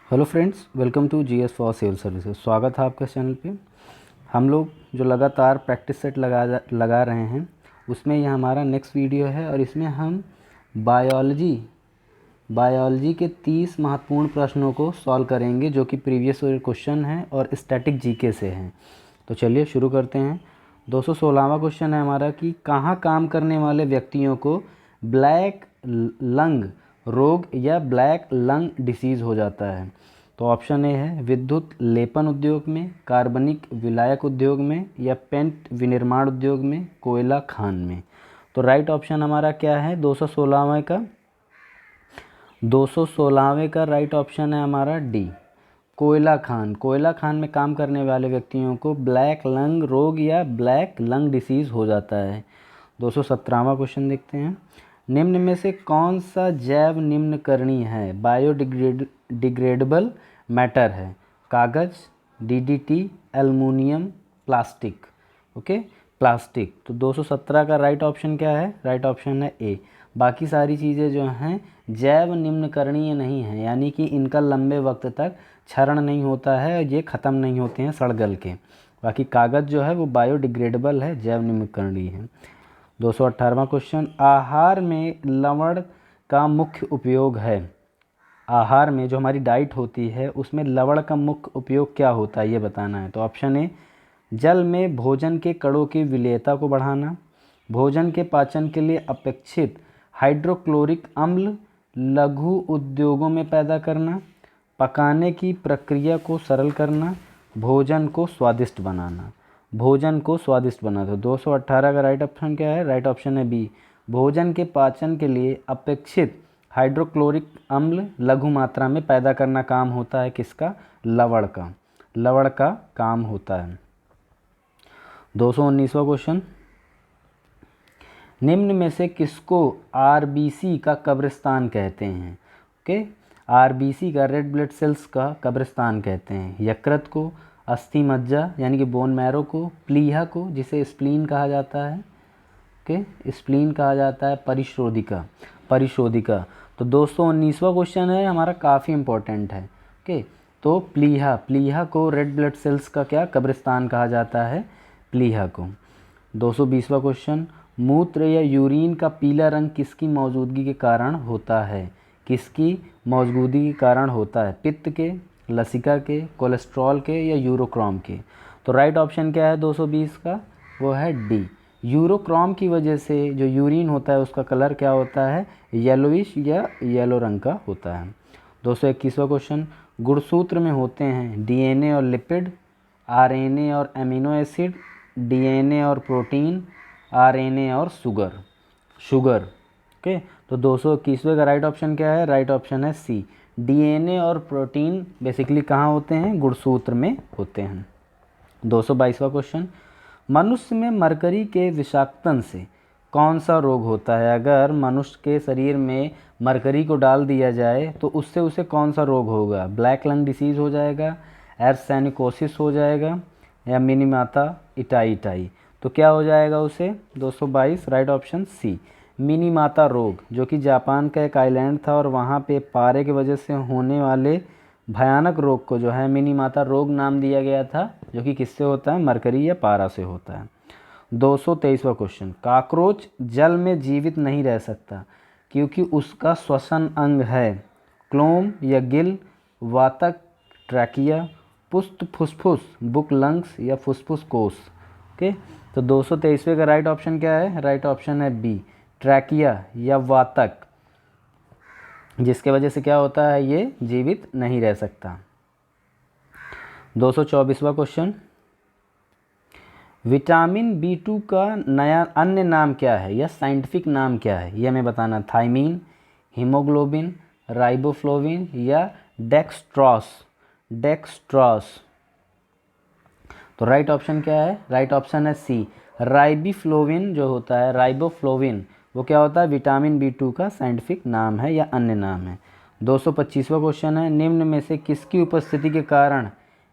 Hello friends, welcome to GS for civil services. स्वागत है आपका इस चैनल पे। हम लोग जो लगातार प्रैक्टिस सेट लगा रहे हैं उसमें यह हमारा नेक्स्ट वीडियो है और इसमें हम बायोलॉजी के 30 महत्वपूर्ण प्रश्नों को सॉल्व करेंगे जो कि प्रीवियस ईयर क्वेश्चन हैं और स्टैटिक जीके से हैं। तो चलिए शुरू करते हैं। 216वां क्वेश्चन है हमारा कि कहाँ काम करने वाले व्यक्तियों को ब्लैक लंग रोग या ब्लैक लंग डिसीज़ हो जाता है। तो ऑप्शन ए है विद्युत लेपन उद्योग में, कार्बनिक विलायक उद्योग में, या पेंट विनिर्माण उद्योग में, कोयला खान में। तो राइट ऑप्शन हमारा क्या है 216वें का राइट ऑप्शन है हमारा डी, कोयला खान। कोयला खान में काम करने वाले व्यक्तियों को ब्लैक लंग रोग या ब्लैक लंग डिसीज़ हो जाता है। 217वां क्वेश्चन देखते हैं। निम्न में से कौन सा जैव निम्नकरणीय है, बायोडिग्रेडेबल मैटर है? कागज़, DDT, aluminium, plastic. Okay, plastic. तो 217 का राइट ऑप्शन क्या है? राइट ऑप्शन है ए। बाकी सारी चीज़ें जो हैं जैव निम्नकरणीय नहीं हैं, यानी कि इनका लंबे वक्त तक क्षरण नहीं होता है और ये ख़त्म नहीं होते हैं सड़ गल के। बाकी कागज़ जो है वो बायोडिग्रेडेबल है, जैव निम्नकरणीय है। 218वां क्वेश्चन, आहार में लवण का मुख्य उपयोग है। आहार में जो हमारी डाइट होती है उसमें लवण का मुख्य उपयोग क्या होता है ये बताना है। तो ऑप्शन ए जल में भोजन के कणों की विलेयता को बढ़ाना, भोजन के पाचन के लिए अपेक्षित हाइड्रोक्लोरिक अम्ल लघु उद्योगों में पैदा करना, पकाने की प्रक्रिया को सरल करना, भोजन को स्वादिष्ट बनाना। भोजन को स्वादिष्ट बना। तो 218 का राइट ऑप्शन क्या है? राइट ऑप्शन है बी, भोजन के पाचन के लिए अपेक्षित हाइड्रोक्लोरिक अम्ल लघु मात्रा में पैदा करना काम होता है किसका? लवण का। लवण का काम होता है। 219वां क्वेश्चन, निम्न में से किसको आरबीसी का कब्रिस्तान कहते हैं? ओके, आरबीसी का रेड ब्लड सेल्स का कब्रिस्तान कहते हैं। यकृत को, अस्थि मज्जा यानी कि बोन मैरो को, प्लीहा को जिसे स्प्लीन कहा जाता है, ओके स्प्लीन कहा जाता है, परिशोधिका। तो 219वां क्वेश्चन है हमारा, काफ़ी इंपॉर्टेंट है। ओके, तो प्लीहा को रेड ब्लड सेल्स का क्या कब्रिस्तान कहा जाता है? प्लीहा को। 220वां क्वेश्चन, मूत्र या यूरिन का पीला रंग किसकी मौजूदगी के कारण होता है? किसकी मौजूदगी के कारण होता है? पित्त के, लसिका के, कोलेस्ट्रॉल के, या यूरोक्रोम के? तो राइट ऑप्शन क्या है 220 का? वो है डी, यूरोक्रोम की वजह से जो यूरिन होता है उसका कलर क्या होता है? येलोइश या येलो रंग का होता है। 221वां क्वेश्चन, गुणसूत्र में होते हैं डीएनए और लिपिड, आरएनए और एमिनो एसिड, डीएनए और प्रोटीन, आरएनए और शुगर। ओके, तो 221वें का राइट ऑप्शन क्या है? राइट ऑप्शन है सी, डीएनए और प्रोटीन बेसिकली कहाँ होते हैं? गुणसूत्र में होते हैं। 222वां क्वेश्चन, मनुष्य में मरकरी के विषाक्तन से कौन सा रोग होता है? अगर मनुष्य के शरीर में मरकरी को डाल दिया जाए तो उससे उसे कौन सा रोग होगा? ब्लैक लंग डिसीज़ हो जाएगा, एर्सेनिकोसिस हो जाएगा, या मिनीमाता इटाई। तो क्या हो जाएगा उसे? 222 राइट ऑप्शन सी, मिनीमाता रोग, जो कि जापान का एक आइलैंड था और वहाँ पे पारे की वजह से होने वाले भयानक रोग को जो है मिनीमाता रोग नाम दिया गया था, जो कि किससे होता है? मरकरी या पारा से होता है। 223वां क्वेश्चन, कॉकरोच जल में जीवित नहीं रह सकता क्योंकि उसका श्वसन अंग है क्लोम या गिल, वातक ट्रैकिया, पुष्ट फुसफुस बुक लंग्स, या फुसफुस कोश। ओके, तो 223वें का राइट ऑप्शन क्या है? राइट ऑप्शन है बी, ट्रैकिया या वातक, जिसके वजह से क्या होता है? ये जीवित नहीं रह सकता। 224वां क्वेश्चन, विटामिन B2 का नया अन्य नाम क्या है या साइंटिफिक नाम क्या है? ये हमें बताना। थायमीन, हीमोग्लोबिन, राइबोफ्लोविन, या डेक्स्ट्रॉस। तो राइट ऑप्शन क्या है? राइट ऑप्शन है सी, राइबोफ्लोविन जो होता है, राइबोफ्लोविन वो क्या होता है? विटामिन B2 का साइंटिफिक नाम है या अन्य नाम है। 225वां क्वेश्चन है, निम्न में से किसकी उपस्थिति के कारण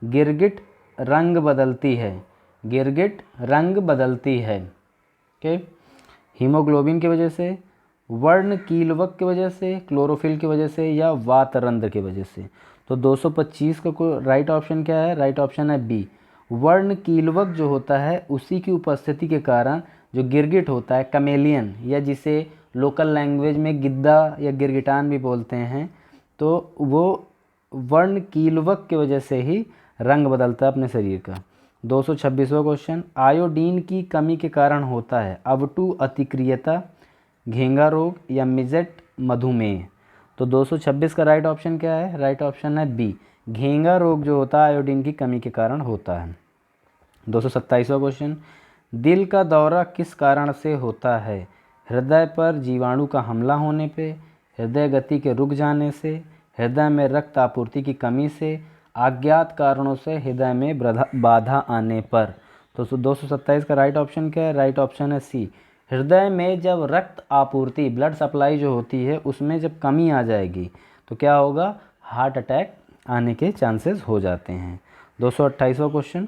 गिरगिट रंग बदलती है? गिरगिट रंग बदलती है। ओके, हीमोग्लोबिन की वजह से, वर्ण कीलवक की वजह से, क्लोरोफिल की वजह से, या वातरंध्र की वजह से। तो 225 का राइट ऑप्शन क्या है? राइट ऑप्शन है बी, वर्ण कीलवक जो होता है उसी की उपस्थिति के कारण जो गिरगिट होता है, कमेलियन, या जिसे लोकल लैंग्वेज में गिद्दा या गिरगिटान भी बोलते हैं, तो वो वर्ण कीलवक की वजह से ही रंग बदलता है अपने शरीर का। 226वां क्वेश्चन, आयोडीन की कमी के कारण होता है अवटु अतिक्रियता, घेंगा रोग, या मिजेट मधुमेह। तो 226 का राइट ऑप्शन क्या है? राइट ऑप्शन है बी, घेंगा रोग जो होता है आयोडीन की कमी के कारण होता है। 227वां क्वेश्चन, दिल का दौरा किस कारण से होता है? हृदय पर जीवाणु का हमला होने पे, हृदय गति के रुक जाने से, हृदय में रक्त आपूर्ति की कमी से, अज्ञात कारणों से हृदय में बाधा आने पर। तो 227 का राइट ऑप्शन क्या है? राइट ऑप्शन है सी, हृदय में जब रक्त आपूर्ति, ब्लड सप्लाई जो होती है उसमें जब कमी आ जाएगी तो क्या होगा? हार्ट अटैक आने के चांसेस हो जाते हैं। 228वां क्वेश्चन,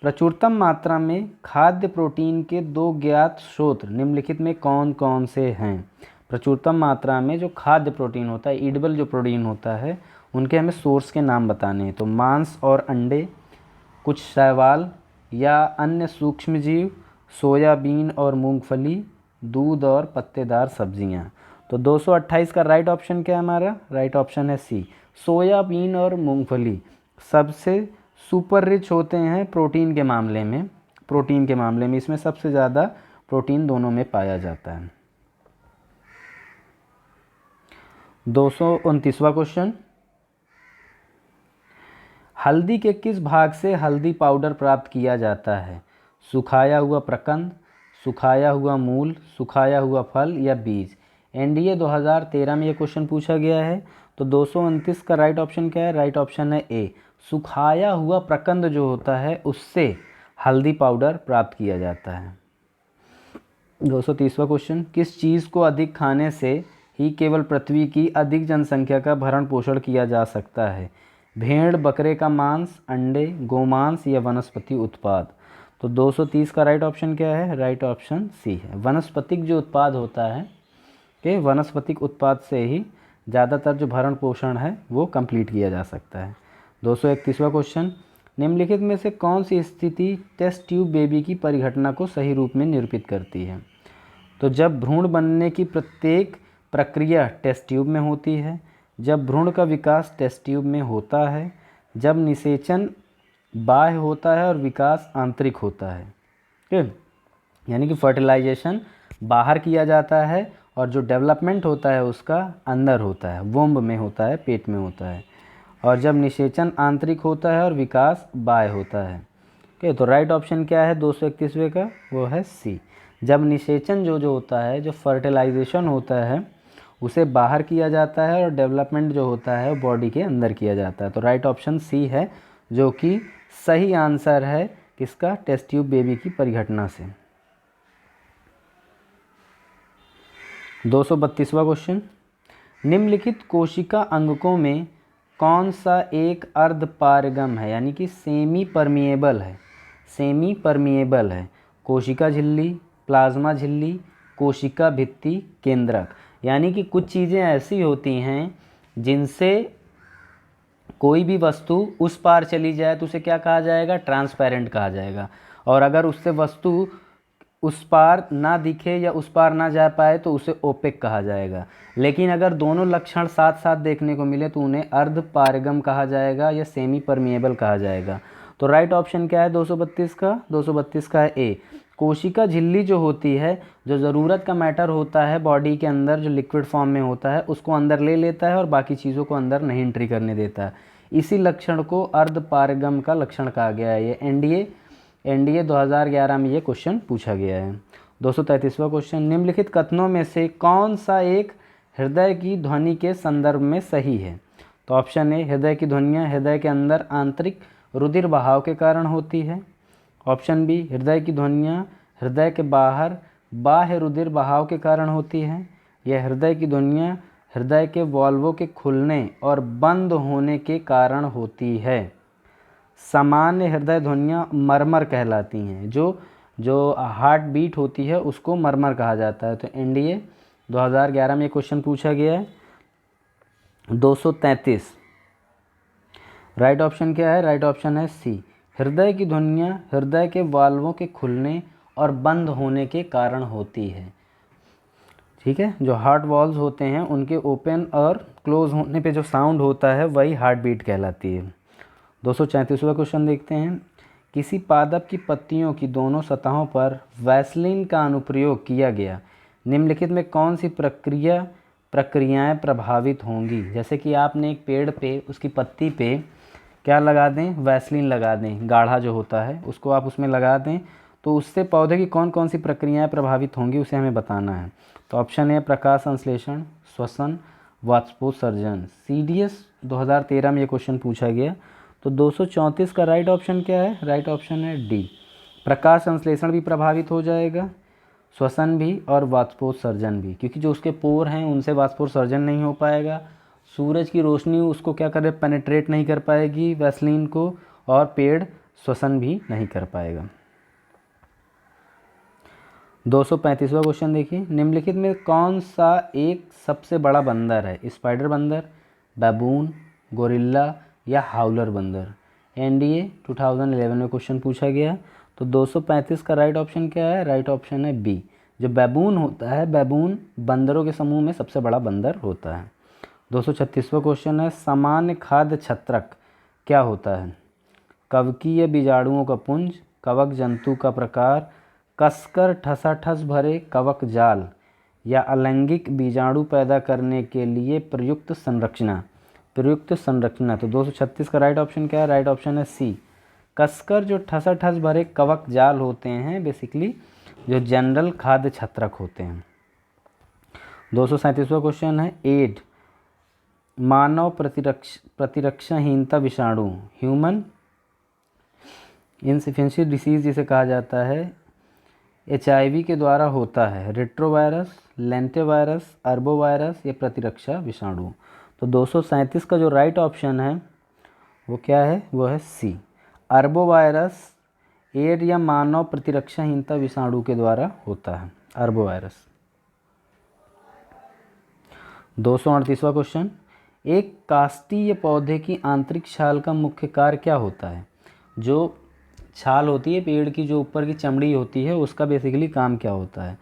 प्रचुरतम मात्रा में खाद्य प्रोटीन के दो ज्ञात स्रोत निम्नलिखित में कौन कौन से हैं? प्रचुरतम मात्रा में जो खाद्य प्रोटीन होता है, ईडेबल जो प्रोटीन होता है, उनके हमें सोर्स के नाम बताने हैं। तो मांस और अंडे, कुछ शैवाल या अन्य सूक्ष्मजीव, सोयाबीन और मूंगफली, दूध और पत्तेदार सब्जियां। तो 228 का राइट ऑप्शन क्या है हमारा? राइट ऑप्शन है सी, सोयाबीन और मूंगफली सबसे सुपर रिच होते हैं प्रोटीन के मामले में। प्रोटीन के मामले में इसमें सबसे ज़्यादा प्रोटीन दोनों में पाया जाता है। 229वां क्वेश्चन, हल्दी के किस भाग से हल्दी पाउडर प्राप्त किया जाता है? सुखाया हुआ प्रकंद, सुखाया हुआ मूल, सुखाया हुआ फल, या बीज। एनडीए 2013 में ये क्वेश्चन पूछा गया है। तो 229 का राइट ऑप्शन क्या है? राइट ऑप्शन है ए, सुखाया हुआ प्रकंद जो होता है उससे हल्दी पाउडर प्राप्त किया जाता है। 230वां क्वेश्चन, किस चीज़ को अधिक खाने से ही केवल पृथ्वी की अधिक जनसंख्या का भरण पोषण किया जा सकता है? भेड़ बकरे का मांस, अंडे, गोमांस, या वनस्पति उत्पाद। तो 230 का राइट ऑप्शन क्या है? राइट ऑप्शन सी है, वनस्पतिक जो उत्पाद होता है कि वनस्पतिक उत्पाद से ही ज़्यादातर जो भरण पोषण है वो कंप्लीट किया जा सकता है। 231वां क्वेश्चन, निम्नलिखित में से कौन सी स्थिति टेस्ट ट्यूब बेबी की परिघटना को सही रूप में निरूपित करती है? तो जब भ्रूण बनने की प्रत्येक प्रक्रिया टेस्ट ट्यूब में होती है, जब भ्रूण का विकास टेस्ट ट्यूब में होता है, जब निषेचन बाह्य होता है और विकास आंतरिक होता है। ठीक, यानी कि फर्टिलाइजेशन बाहर किया जाता है और जो डेवलपमेंट होता है उसका अंदर होता है, वोम्ब में होता है, पेट में होता है। और जब निषेचन आंतरिक होता है और विकास बाह्य होता है। ओके, तो राइट ऑप्शन क्या है 231वें का? वो है सी, जब निषेचन जो होता है, जो फर्टिलाइजेशन होता है उसे बाहर किया जाता है और डेवलपमेंट जो होता है बॉडी के अंदर किया जाता है। तो राइट ऑप्शन सी है जो कि सही आंसर है किसका? टेस्ट ट्यूब बेबी की परिघटना से। 232वां क्वेश्चन, निम्नलिखित कोशिका अंगकों में कौन सा एक अर्ध पारगम है, यानी कि सेमी परमिएबल है? सेमी परमिएबल है। कोशिका झिल्ली, प्लाज्मा झिल्ली, कोशिका भित्ति, केंद्रक। यानी कि कुछ चीज़ें ऐसी होती हैं जिनसे कोई भी वस्तु उस पार चली जाए तो उसे क्या कहा जाएगा? ट्रांसपेरेंट कहा जाएगा। और अगर उससे वस्तु उस पार ना दिखे या उस पार ना जा पाए तो उसे ओपेक कहा जाएगा। लेकिन अगर दोनों लक्षण साथ साथ देखने को मिले तो उन्हें अर्ध पारगम कहा जाएगा या सेमी परमिएबल कहा जाएगा। तो राइट ऑप्शन क्या है 232 का? 232 का है ए, कोशिका झिल्ली जो होती है, जो ज़रूरत का मैटर होता है बॉडी के अंदर जो लिक्विड फॉर्म में होता है उसको अंदर ले लेता है और बाकी चीज़ों को अंदर नहीं एंट्री करने देता है। इसी लक्षण को अर्ध पारगम का लक्षण कहा गया है। ये एनडीए 2011 में ये क्वेश्चन पूछा गया है। 233वां क्वेश्चन, निम्नलिखित कथनों में से कौन सा एक हृदय की ध्वनि के संदर्भ में सही है? तो ऑप्शन ए, हृदय की ध्वनियाँ हृदय के अंदर आंतरिक रुधिर बहाव के कारण होती है। ऑप्शन बी, हृदय की ध्वनियाँ हृदय के बाहर बाह्य रुधिर बहाव के कारण होती हैं। यह हृदय की ध्वनियाँ हृदय के वाल्वों के खुलने और बंद होने के कारण होती है। सामान्य हृदय ध्वनियाँ मरमर कहलाती हैं। जो हार्ट बीट होती है उसको मरमर कहा जाता है। तो एनडीए 2011 में ये क्वेश्चन पूछा गया है। 233 राइट ऑप्शन क्या है? राइट ऑप्शन है सी। हृदय की ध्वनियाँ हृदय के वाल्वों के खुलने और बंद होने के कारण होती है। ठीक है, जो हार्ट वॉल्व्स होते हैं उनके ओपन और क्लोज होने पे जो साउंड होता है वही हार्ट बीट कहलाती है। 234वां क्वेश्चन देखते हैं। किसी पादप की पत्तियों की दोनों सतहों पर वैसलीन का अनुप्रयोग किया गया, निम्नलिखित में कौन सी प्रक्रियाएं प्रभावित होंगी? जैसे कि आपने एक पेड़ पे उसकी पत्ती पे क्या लगा दें? वैसलीन लगा दें, गाढ़ा जो होता है उसको आप उसमें लगा दें, तो उससे पौधे की कौन कौन सी प्रक्रियाएं प्रभावित होंगी उसे हमें बताना है। तो ऑप्शन है प्रकाश संश्लेषण, श्वसन, वाष्पोत्सर्जन। CDS 2013 में ये क्वेश्चन पूछा गया। तो 234 का राइट ऑप्शन क्या है? राइट ऑप्शन है डी। प्रकाश संश्लेषण भी प्रभावित हो जाएगा, श्वसन भी और वाष्पोत्सर्जन भी, क्योंकि जो उसके पोर हैं उनसे वाष्पोत्सर्जन नहीं हो पाएगा। सूरज की रोशनी उसको क्या करे? पेनिट्रेट नहीं कर पाएगी वैसलीन को, और पेड़ श्वसन भी नहीं कर पाएगा। 235वां क्वेश्चन देखिए। निम्नलिखित में कौन सा एक सबसे बड़ा बंदर है? स्पाइडर बंदर, बैबून, गोरिल्ला या हाउलर बंदर? NDA 2011 में क्वेश्चन पूछा गया। तो 235 का राइट ऑप्शन क्या है? राइट ऑप्शन है बी। जो बैबून होता है, बैबून बंदरों के समूह में सबसे बड़ा बंदर होता है। 236वां क्वेश्चन है। सामान्य खाद्य छत्रक क्या होता है? कवकीय बीजाणुओं का पुंज, कवक जंतु का प्रकार, कसकर ठसाठस भरे कवक जाल या अलैंगिक बीजाणु पैदा करने के लिए प्रयुक्त संरचना। तो 236 का राइट ऑप्शन क्या है? राइट ऑप्शन है सी। कसकर जो ठसाठस भरे कवक जाल होते हैं बेसिकली जो जनरल खाद्य छत्रक होते हैं। 237वां क्वेश्चन है। एड मानव प्रतिरक्षाहीनता विषाणु, ह्यूमन इन्फिशियेंसी डिसीज़ जिसे कहा जाता है, HIV के द्वारा होता है। रेट्रोवायरस, लेंटेवायरस, अर्बोवायरस या प्रतिरक्षा विषाणु। तो 237 का जो राइट ऑप्शन है वो क्या है? वो है सी। अर्बोवायरस एड या मानव प्रतिरक्षाहीनता विषाणु के द्वारा होता है, अर्बोवायरस। 238वां क्वेश्चन। एक काष्ठीय पौधे की आंतरिक छाल का मुख्य कार्य क्या होता है? जो छाल होती है पेड़ की, जो ऊपर की चमड़ी होती है, उसका बेसिकली काम क्या होता है?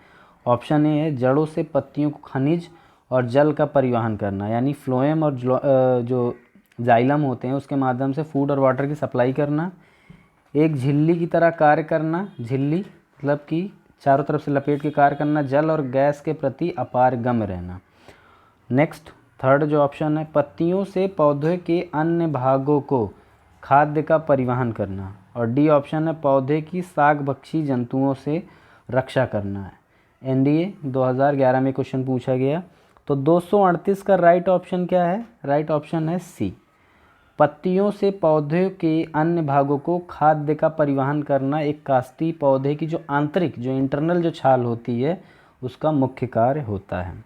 ऑप्शन ए है जड़ों से पत्तियों को खनिज और जल का परिवहन करना, यानी फ्लोएम और जो जाइलम होते हैं उसके माध्यम से फूड और वाटर की सप्लाई करना। एक झिल्ली की तरह कार्य करना, झिल्ली मतलब कि चारों तरफ से लपेट के कार्य करना। जल और गैस के प्रति अपारगम रहना। नेक्स्ट थर्ड जो ऑप्शन है, पत्तियों से पौधे के अन्य भागों को खाद्य का परिवहन करना। और डी ऑप्शन है पौधे की शाकभक्षी जंतुओं से रक्षा करना है। NDA 2011 में क्वेश्चन पूछा गया। तो 238 का राइट ऑप्शन क्या है? राइट ऑप्शन है सी। पत्तियों से पौधे के अन्य भागों को खाद्य का परिवहन करना एक काष्ठीय पौधे की जो आंतरिक, जो इंटरनल जो छाल होती है उसका मुख्य कार्य होता है।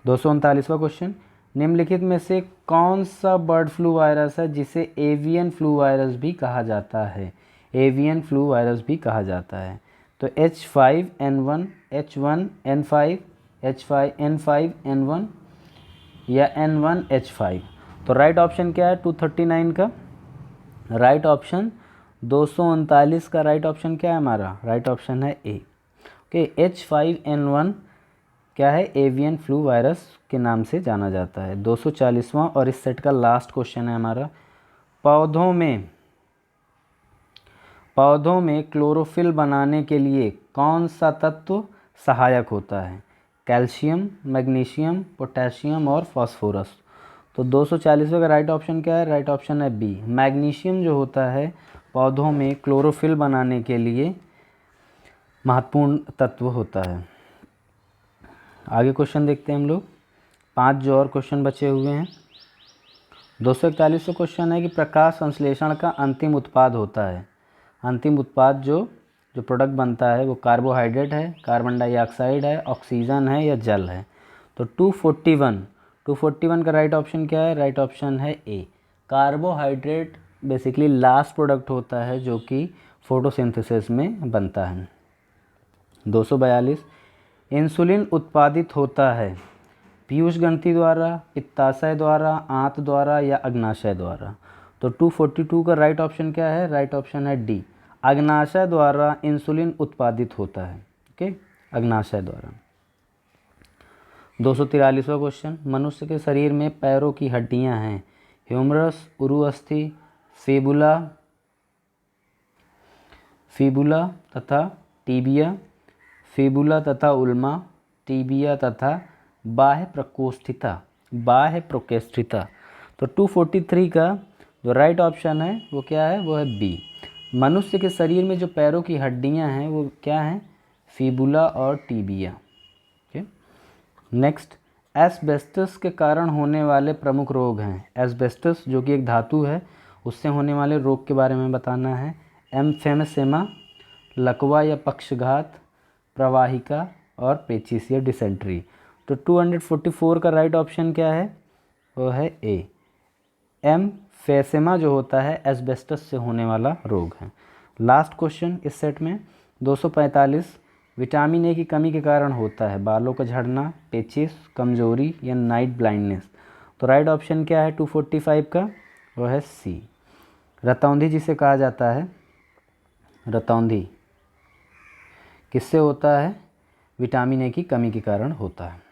239वां क्वेश्चन। निम्नलिखित में से कौन सा बर्ड फ्लू वायरस है जिसे एवियन फ्लू वायरस भी कहा जाता है? एवियन फ्लू वायरस भी कहा जाता है। तो H5N1, H1N5, H5N5N1 या N1H5। तो राइट ऑप्शन क्या है 239 का? राइट ऑप्शन 239 का राइट ऑप्शन क्या है हमारा? राइट ऑप्शन है ए। ओके, H5N1 क्या है? एवियन फ्लू वायरस के नाम से जाना जाता है। 240वां और इस सेट का लास्ट क्वेश्चन है हमारा। पौधों में क्लोरोफिल बनाने के लिए कौन सा तत्व सहायक होता है? कैल्शियम, मैग्नीशियम, पोटेशियम और फास्फोरस। तो 240वें का राइट ऑप्शन क्या है? राइट ऑप्शन है बी। मैग्नीशियम जो होता है पौधों में क्लोरोफिल बनाने के लिए महत्वपूर्ण तत्व होता है। आगे क्वेश्चन देखते हैं हम लोग। 5 जो और क्वेश्चन बचे हुए हैं। 241वां क्वेश्चन है कि प्रकाश संश्लेषण का अंतिम उत्पाद होता है। अंतिम उत्पाद जो प्रोडक्ट बनता है वो कार्बोहाइड्रेट है, कार्बन डाइऑक्साइड है, ऑक्सीजन है या जल है। तो 241 का राइट ऑप्शन क्या है? राइट ऑप्शन है ए। कार्बोहाइड्रेट बेसिकली लास्ट प्रोडक्ट होता है जो कि फोटोसिंथेसिस में बनता है। 242 इंसुलिन उत्पादित होता है पीयूष ग्रंथि द्वारा, पित्ताशय द्वारा, आंत द्वारा या अग्नाशय द्वारा। तो 242 का राइट ऑप्शन क्या है? राइट ऑप्शन है डी, अग्नाशय द्वारा इंसुलिन उत्पादित होता है। ओके, अग्नाशय द्वारा। 243वां क्वेश्चन, मनुष्य के शरीर में पैरों की हड्डियां हैं ह्यूमरस, उरुअस्थि, फिबुला तथा टीबिया, फिबुला तथा उल्मा, टीबिया तथा बाह्य प्रोकेस्टिता। तो 243 का जो राइट ऑप्शन है वो क्या है? वो है बी, मनुष्य के शरीर में जो पैरों की हड्डियां हैं वो क्या हैं? फिबुला और टीबिया। ओके, नेक्स्ट, एस्बेस्टस के कारण होने वाले प्रमुख रोग हैं। एस्बेस्टस जो कि एक धातु है, उससे होने वाले रोग के बारे में बताना है। एम्फेसेमा, लकवा या पक्षघात, प्रवाहिका और पेचिस या डिसेंट्री। तो 244 का राइट ऑप्शन क्या है? वो है ए, एम्फेसेमा जो होता है एस्बेस्टस से होने वाला रोग है। लास्ट क्वेश्चन इस सेट में 245, विटामिन ए की कमी के कारण होता है बालों का झड़ना, पेचिस, कमजोरी या नाइट ब्लाइंडनेस। तो राइट ऑप्शन क्या है 245 का? वो है सी, रतौंधी जिसे कहा जाता है। रतौंधी किससे होता है? विटामिन ए की कमी के कारण होता है।